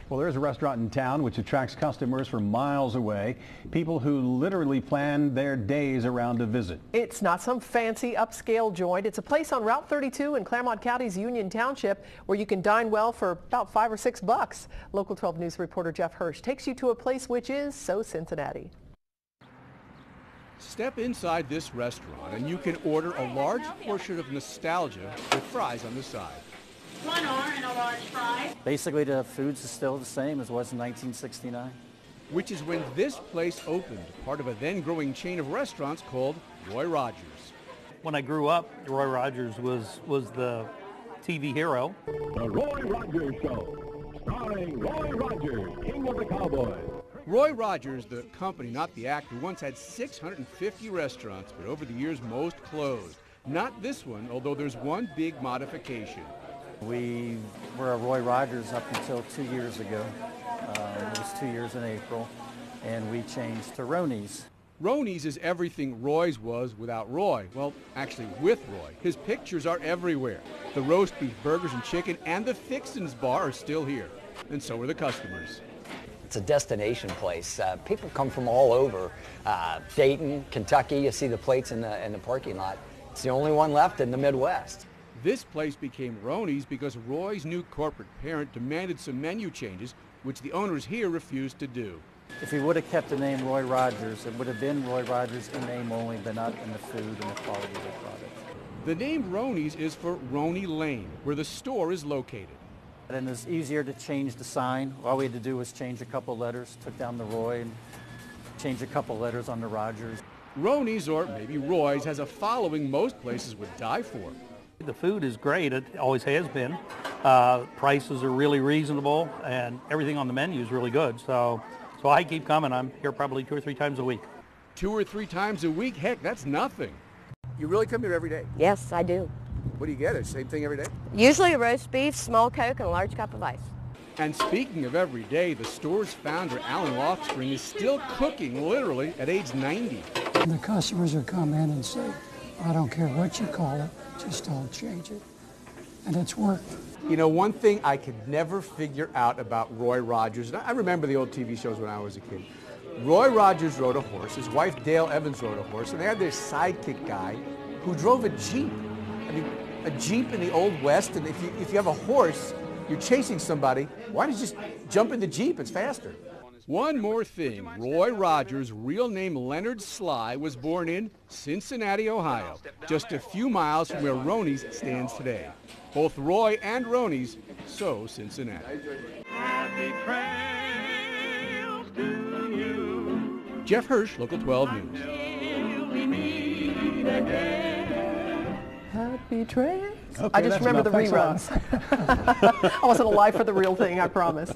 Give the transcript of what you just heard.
Well, there's a restaurant in town which attracts customers from miles away, people who literally plan their days around a visit. It's not some fancy upscale joint. It's a place on Route 32 in Clermont County's Union Township where you can dine well for about $5 or $6. Local 12 News reporter Jeff Hirsh takes you to a place which is so Cincinnati. Step inside this restaurant and you can order a large portion of nostalgia with fries on the side. 1 orange and a large fry. Basically, the food's still the same as it was in 1969. Which is when this place opened, part of a then growing chain of restaurants called Roy Rogers. When I grew up, Roy Rogers was the TV hero. The Roy Rogers Show, starring Roy Rogers, King of the Cowboys. Roy Rogers, the company, not the actor, once had 650 restaurants, but over the years most closed. Not this one, although there's one big modification. We were a Roy Rogers up until 2 years ago. It was 2 years in April, and we changed to Roneys. Roneys is everything Roy's was without Roy. Well, actually with Roy. His pictures are everywhere. The roast beef, burgers and chicken, and the Fixins bar are still here. And so are the customers. It's a destination place. People come from all over. Dayton, Kentucky, you see the plates in the parking lot. It's the only one left in the Midwest. This place became Roneys because Roy's new corporate parent demanded some menu changes, which the owners here refused to do. If we would have kept the name Roy Rogers, it would have been Roy Rogers in name only, but not in the food and the quality of the product. The name Roneys is for Roney Lane, where the store is located. And it's easier to change the sign. All we had to do was change a couple letters, took down the Roy and changed a couple letters on the Rogers. Roneys, or maybe Roy's, has a following most places would die for. The food is great. It always has been. Prices are really reasonable, and everything on the menu is really good. So I keep coming. I'm here probably 2 or 3 times a week. 2 or 3 times a week? Heck, that's nothing. You really come here every day? Yes, I do. What do you get? Same thing every day? Usually a roast beef, small Coke, and a large cup of ice. And speaking of every day, the store's founder, Gene Loftspring, is still cooking, literally, at age 90. And the customers will come in and say, I don't care what you call it, just don't change it. And it's worked. You know, one thing I could never figure out about Roy Rogers, and I remember the old TV shows when I was a kid. Roy Rogers rode a horse, his wife Dale Evans rode a horse, and they had their sidekick guy who drove a Jeep. I mean, a Jeep in the Old West, and if you have a horse, you're chasing somebody, why don't you just jump in the Jeep? It's faster. One more thing, Roy Rogers' real name Leonard Sly was born in Cincinnati, Ohio, just a few miles from where Roneys stands today. Both Roy and Roneys, so Cincinnati. Happy trails to you. Jeff Hirsh, Local 12 News. Happy trails. Okay, I just remember the enough. Thanks a lot. reruns. I wasn't alive for the real thing, I promise.